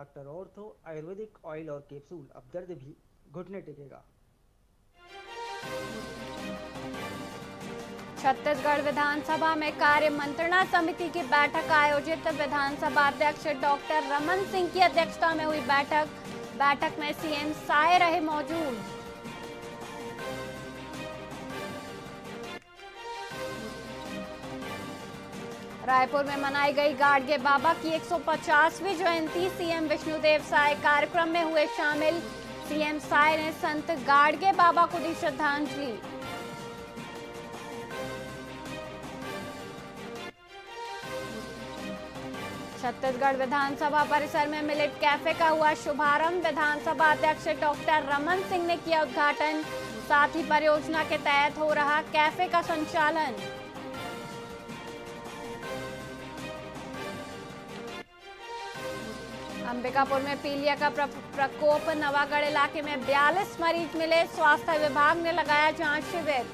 Doctor ortho Ayurvedic oil और capsule. अब दर्द भी घुटने टेकेगा। छत्तीसगढ़ विधानसभा में कार्य मंत्रणा समिति की बैठक आयोजित। विधानसभा अध्यक्ष डॉक्टर रमन सिंह की अध्यक्षता में हुई बैठक में सीएम साय रहे मौजूद। रायपुर में मनाई गई गाडगे बाबा की 150वीं जयंती। सीएम विष्णुदेव साय कार्यक्रम में हुए शामिल। सीएम साय ने संत गाडगे बाबा को दी श्रद्धांजलि। छत्तीसगढ़ विधानसभा परिसर में मिलेट कैफे का हुआ शुभारंभ। विधानसभा अध्यक्ष डॉक्टर रमन सिंह ने किया उद्घाटन। साथ ही परियोजना के तहत हो रहा कैफे का संचालन। अंबिकापुर में पीलिया का प्रकोप। नवागढ़ इलाके में 42 मरीज मिले। स्वास्थ्य विभाग ने लगाया जांच शिविर।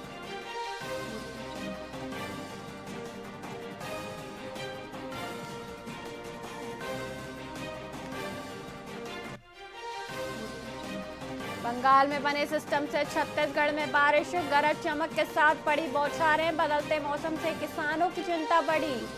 बंगाल में बने सिस्टम से छत्तीसगढ़ में बारिश। गरज चमक के साथ पड़ी बौछारें। बदलते मौसम से किसानों की चिंता बढ़ी।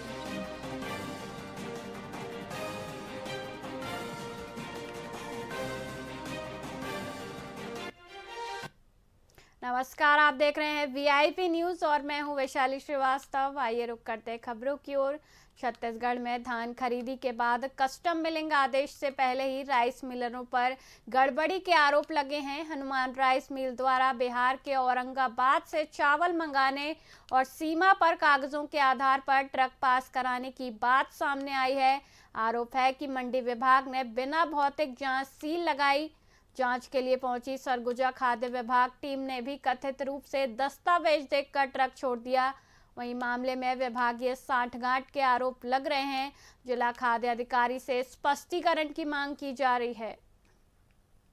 नमस्कार, आप देख रहे हैं वीआईपी न्यूज और मैं हूं वैशाली श्रीवास्तव। आइए रुक करते हैं खबरों की ओर। छत्तीसगढ़ में धान खरीदी के बाद कस्टम मिलिंग आदेश से पहले ही राइस मिलरों पर गड़बड़ी के आरोप लगे हैं। हनुमान राइस मिल द्वारा बिहार के औरंगाबाद से चावल मंगाने और सीमा पर कागजों के आधार पर ट्रक पास कराने की बात सामने आई है। आरोप है कि मंडी विभाग ने बिना भौतिक जांच सील लगाई। जांच के लिए पहुंची सरगुजा खाद्य विभाग टीम ने भी कथित रूप से दस्तावेज देखकर ट्रक छोड़ दिया। वहीं मामले में विभागीय सांठगांठ के आरोप लग रहे हैं। जिला खाद्य अधिकारी से स्पष्टीकरण की मांग की जा रही है।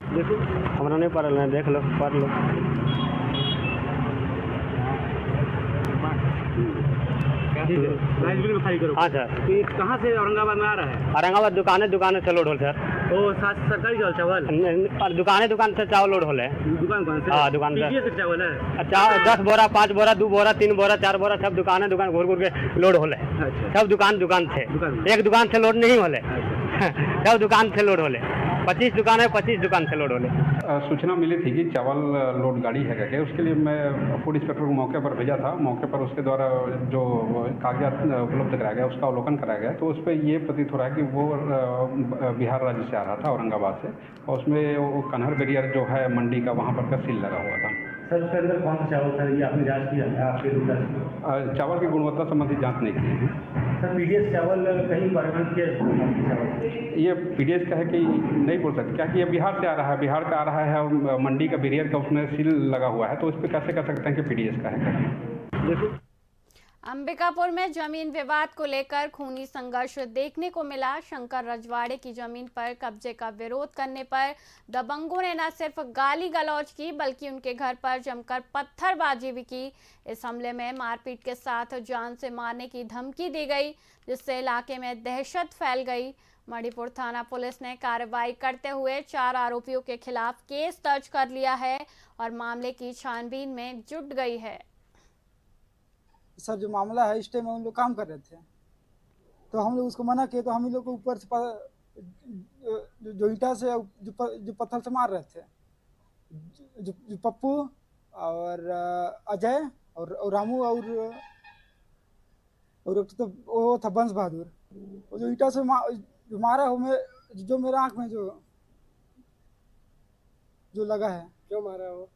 देखो हमरा नहीं पढ़ल है, देख लो पढ़ लो। राइस मिल में खाली करो। हाँ सर। ये कहाँ से औरंगाबाद में आ रहा है? औरंगाबाद दुकाने से लोड होल सर। ओ सरकारी चावल दुकान से चावल लोड होल है। दुकान से? हाँ दुकान से चावल है। 10 बोरा 5 बोरा 2 बोरा 3 बोरा 4 बोरा सब दुकान घूर के लोड होल है। अच्छा। सब दुकान से एक दुकान से लोड नहीं होले। सब दुकान से लोड होले। 25 दुकान है, 25 दुकान से लोड होले। सूचना मिली थी कि चावल लोड गाड़ी है क्या, उसके लिए मैं फूड इंस्पेक्टर को मौके पर भेजा था। मौके पर उसके द्वारा जो कागजात उपलब्ध कराया गया उसका अवलोकन कराया गया, तो उस पर ये प्रतीत हो रहा है कि वो बिहार राज्य से आ रहा था, औरंगाबाद से, और उसमें वो कन्हर बैरियर जो है मंडी का, वहाँ पर का सील लगा हुआ था। सर उसके अंदर कौन सा चावल था, ये आपने जाँच किया है? आपके चावल की गुणवत्ता संबंधी जाँच नहीं की है। सर पीडीएस चावल कहीं परमिट के ये पीडीएस का है कि नहीं बोल सकते, क्या कि ये बिहार से आ रहा है, बिहार का आ रहा है और मंडी का बैरियर का उसमें सील लगा हुआ है, तो उस पर कैसे कर सकते हैं कि पीडीएस का है। देखो अंबिकापुर में जमीन विवाद को लेकर खूनी संघर्ष देखने को मिला। शंकर रजवाड़े की जमीन पर कब्जे का विरोध करने पर दबंगों ने न सिर्फ गाली गलौज की बल्कि उनके घर पर जमकर पत्थरबाजी भी की। इस हमले में मारपीट के साथ जान से मारने की धमकी दी गई, जिससे इलाके में दहशत फैल गई। मणिपुर थाना पुलिस ने कार्रवाई करते हुए 4 आरोपियों के खिलाफ केस दर्ज कर लिया है और मामले की छानबीन में जुट गई है। सर जो मामला है इस टाइम हम लोग काम कर रहे थे, तो हम लोग उसको मना किए, तो हम लोग को ऊपर से जो ईटा से जो पत्थर से मार रहे थे, जो पप्पू और अजय और रामू और तो वो था बंश बहादुर, वो जो ईटा से जो मारा जो मेरे आँख में जो लगा है। क्यों मारा वो?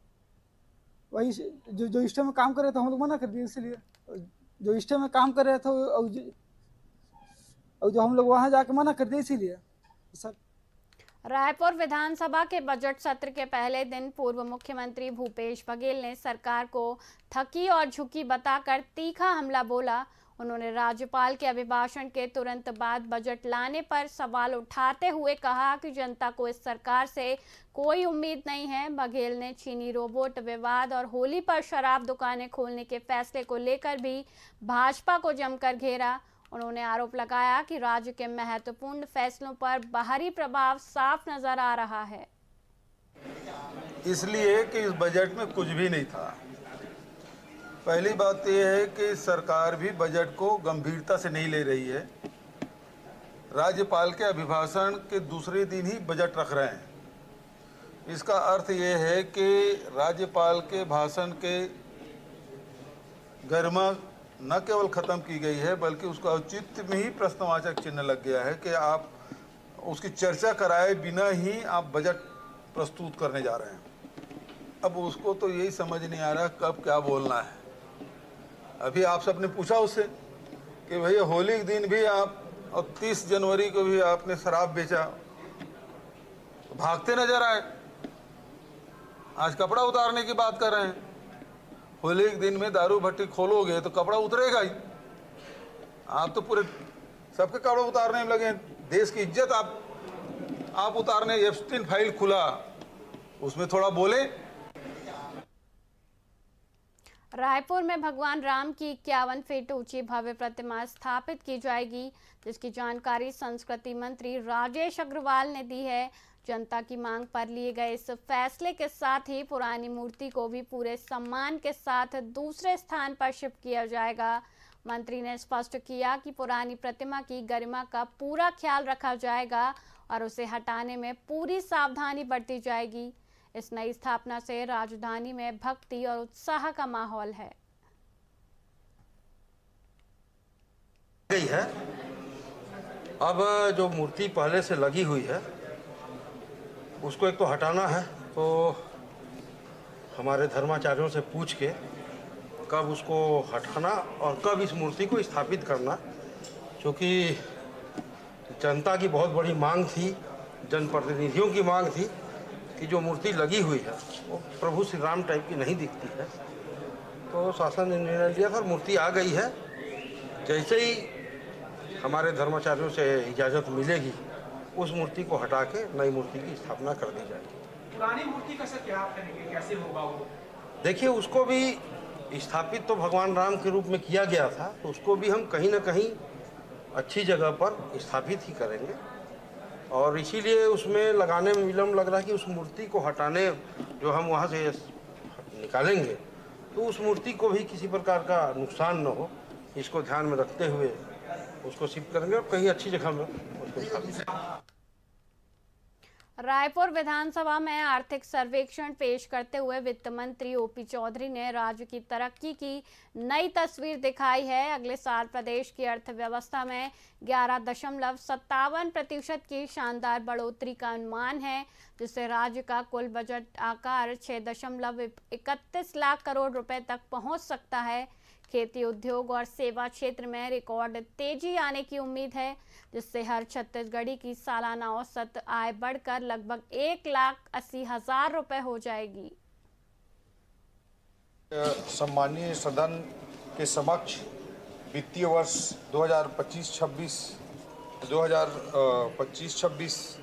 वही जो इस टाइम में काम कर रहे थे हम लोग मना कर दिए, इसलिए जो इस टाइम में काम कर रहे थे और जो हम लोग वहां जाके मना कर दिए, इसीलिए सर। रायपुर विधानसभा के बजट सत्र के पहले दिन पूर्व मुख्यमंत्री भूपेश बघेल ने सरकार को थकी और झुकी बताकर तीखा हमला बोला। उन्होंने राज्यपाल के अभिभाषण के तुरंत बाद बजट लाने पर सवाल उठाते हुए कहा कि जनता को इस सरकार से कोई उम्मीद नहीं है। बघेल ने चीनी रोबोट विवाद और होली पर शराब दुकानें खोलने के फैसले को लेकर भी भाजपा को जमकर घेरा। उन्होंने आरोप लगाया कि राज्य के महत्वपूर्ण फैसलों पर बाहरी प्रभाव साफ नजर आ रहा है, इसलिए कि इस बजट में कुछ भी नहीं था। पहली बात यह है कि सरकार भी बजट को गंभीरता से नहीं ले रही है। राज्यपाल के अभिभाषण के दूसरे दिन ही बजट रख रहे हैं। इसका अर्थ ये है कि राज्यपाल के भाषण के गरिमा न केवल ख़त्म की गई है, बल्कि उसका औचित्य में ही प्रश्नवाचक चिन्ह लग गया है कि आप उसकी चर्चा कराए बिना ही आप बजट प्रस्तुत करने जा रहे हैं। अब उसको तो यही समझ नहीं आ रहा कब क्या बोलना है। अभी आप सबने पूछा उससे कि भैया होली के दिन भी आप और 30 जनवरी को भी आपने शराब बेचा, तो भागते नजर आए। आज कपड़ा उतारने की बात कर रहे हैं। होली के दिन में दारू भट्टी खोलोगे तो कपड़ा उतरेगा ही। आप तो पूरे सबके कपड़ा उतारने में लगे हैं। देश की इज्जत आप उतारने, एप्स्टीन फाइल खुला, उसमें थोड़ा बोले। रायपुर में भगवान राम की 51 फीट ऊंची भव्य प्रतिमा स्थापित की जाएगी, जिसकी जानकारी संस्कृति मंत्री राजेश अग्रवाल ने दी है। जनता की मांग पर लिए गए इस फैसले के साथ ही पुरानी मूर्ति को भी पूरे सम्मान के साथ दूसरे स्थान पर शिफ्ट किया जाएगा। मंत्री ने स्पष्ट किया कि पुरानी प्रतिमा की गरिमा का पूरा ख्याल रखा जाएगा और उसे हटाने में पूरी सावधानी बरती जाएगी। इस नई स्थापना से राजधानी में भक्ति और उत्साह का माहौल है। गई है। अब जो मूर्ति पहले से लगी हुई है उसको एक तो हटाना है, तो हमारे धर्माचार्यों से पूछ के कब उसको हटाना और कब इस मूर्ति को स्थापित करना, क्योंकि जनता की बहुत बड़ी मांग थी, जनप्रतिनिधियों की मांग थी कि जो मूर्ति लगी हुई है वो प्रभु श्री राम टाइप की नहीं दिखती है। तो शासन ने निर्णय लिया था, मूर्ति आ गई है। जैसे ही हमारे धर्माचार्यों से इजाज़त मिलेगी उस मूर्ति को हटा के नई मूर्ति की स्थापना कर दी जाएगी। पुरानी मूर्ति का सर क्या आप कहेंगे, कैसे होगा वो? देखिए, उसको भी स्थापित तो भगवान राम के रूप में किया गया था, तो उसको भी हम कहीं ना कहीं अच्छी जगह पर स्थापित ही करेंगे। और इसीलिए उसमें लगाने में विलम्ब लग रहा है कि उस मूर्ति को हटाने जो हम वहाँ से निकालेंगे तो उस मूर्ति को भी किसी प्रकार का नुकसान न हो, इसको ध्यान में रखते हुए उसको शिफ्ट करेंगे और कहीं अच्छी जगह में उसको स्थापित। रायपुर विधानसभा में आर्थिक सर्वेक्षण पेश करते हुए वित्त मंत्री ओपी चौधरी ने राज्य की तरक्की की नई तस्वीर दिखाई है। अगले साल प्रदेश की अर्थव्यवस्था में 11.57% की शानदार बढ़ोतरी का अनुमान है, जिससे राज्य का कुल बजट आकार 6.31 लाख करोड़ रुपए तक पहुंच सकता है। खेती, उद्योग और सेवा क्षेत्र में रिकॉर्ड तेजी आने की उम्मीद है, जिससे हर छत्तीसगढ़ी की सालाना औसत आय बढ़कर लगभग 1,80,000 रुपए हो जाएगी। सम्मानीय सदन के समक्ष वित्तीय वर्ष 2025-26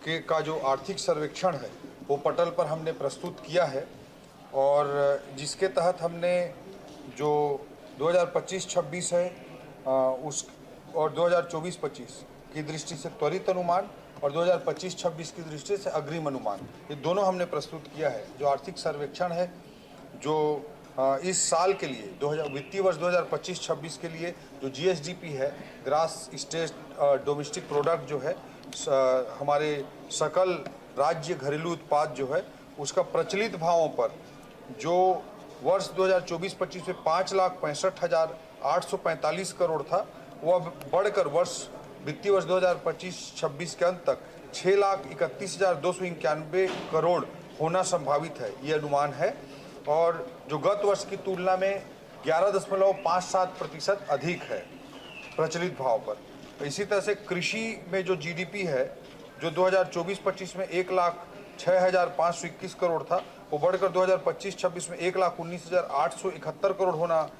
के का जो आर्थिक सर्वेक्षण है वो पटल पर हमने प्रस्तुत किया है, और जिसके तहत हमने जो 2025-26 है उस और 2024-25 की दृष्टि से त्वरित अनुमान और 2025-26 की दृष्टि से अग्रिम अनुमान, ये दोनों हमने प्रस्तुत किया है। जो आर्थिक सर्वेक्षण है जो इस साल के लिए वित्तीय वर्ष 2025-26 के लिए जो GSDP है, ग्रास स्टेट डोमेस्टिक प्रोडक्ट जो है, हमारे सकल राज्य घरेलू उत्पाद जो है, उसका प्रचलित भावों पर जो वर्ष 2024-25 में 5,65,845 करोड़ था, वो अब बढ़कर वित्तीय वर्ष 2025-26 के अंत तक 6,31,291 करोड़ होना संभावित है, ये अनुमान है। और जो गत वर्ष की तुलना में 11.57% अधिक है प्रचलित भाव पर। इसी तरह से कृषि में जो GDP है, जो 2024-25 में 1,06,521 करोड़ था, वो बढ़कर 2025-26 में 1,19,871 करोड़ होना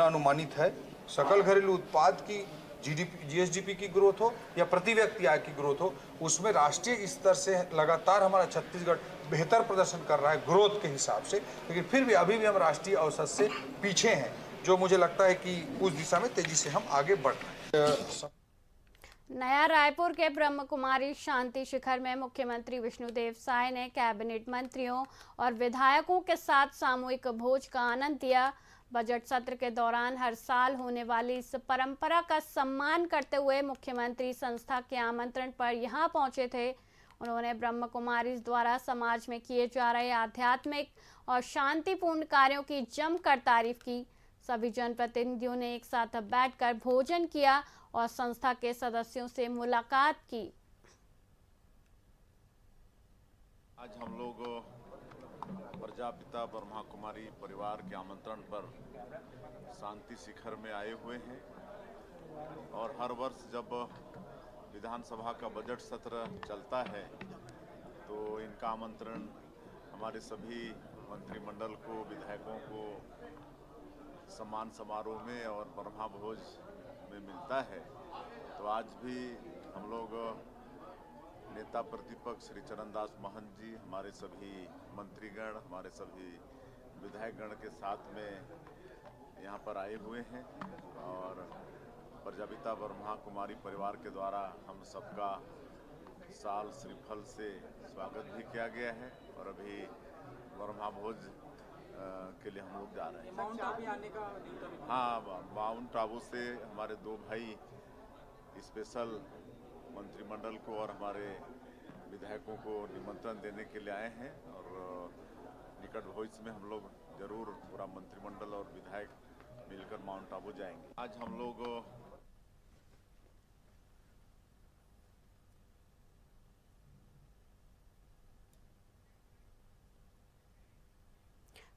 अनुमानित है। सकल घरेलू उत्पाद की GSDP की ग्रोथ हो या प्रति व्यक्ति आय की ग्रोथ हो, उसमें राष्ट्रीय स्तर से लगातार हमारा छत्तीसगढ़ बेहतर प्रदर्शन कर रहा है ग्रोथ के हिसाब से, लेकिन फिर भी अभी भी हम राष्ट्रीय औसत से पीछे हैं, जो मुझे लगता है कि उस दिशा में तेजी से हम आगे बढ़ रहे हैं। नया रायपुर के ब्रह्म कुमारी शांति शिखर में मुख्यमंत्री विष्णुदेव साय ने कैबिनेट मंत्रियों और विधायकों के साथ सामूहिक भोज का आनंद लिया। बजट सत्र के दौरान हर साल होने वाली इस परंपरा का सम्मान करते हुए मुख्यमंत्री संस्था के आमंत्रण पर यहां पहुंचे थे। उन्होंने ब्रह्म कुमारी द्वारा समाज में किए जा रहे आध्यात्मिक और शांतिपूर्ण कार्यों की जमकर तारीफ की। सभी जनप्रतिनिधियों ने एक साथ बैठकर भोजन किया और संस्था के सदस्यों से मुलाकात की। आज हम लोग प्रजापिता ब्रह्मा कुमारी परिवार के आमंत्रण पर शांति शिखर में आए हुए हैं और हर वर्ष जब विधानसभा का बजट सत्र चलता है तो इनका आमंत्रण हमारे सभी मंत्रिमंडल को, विधायकों को सम्मान समारोह में और ब्रह्मा भोज में मिलता है। तो आज भी हम लोग नेता प्रतिपक्ष श्री चरणदास महंत जी, हमारे सभी मंत्रीगण, हमारे सभी विधायकगण के साथ में यहाँ पर आए हुए हैं और प्रजापिता ब्रह्मा कुमारी परिवार के द्वारा हम सबका साल श्रीफल से स्वागत भी किया गया है और अभी ब्रह्मा भोज के लिए हम लोग जा रहे हैं। माउंट आबू आने का हाँ, माउंट आबू से हमारे दो भाई स्पेशल मंत्रिमंडल को और हमारे विधायकों को निमंत्रण देने के लिए आए हैं और निकट भविष्य में हम लोग जरूर पूरा मंत्रिमंडल और विधायक मिलकर माउंट आबू जाएंगे। आज हम लोग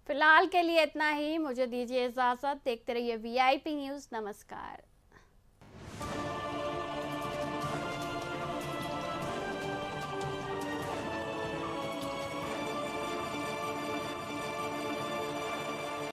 फिलहाल के लिए इतना ही। मुझे दीजिए इजाजत। देखते रहिए VIP न्यूज़। नमस्कार।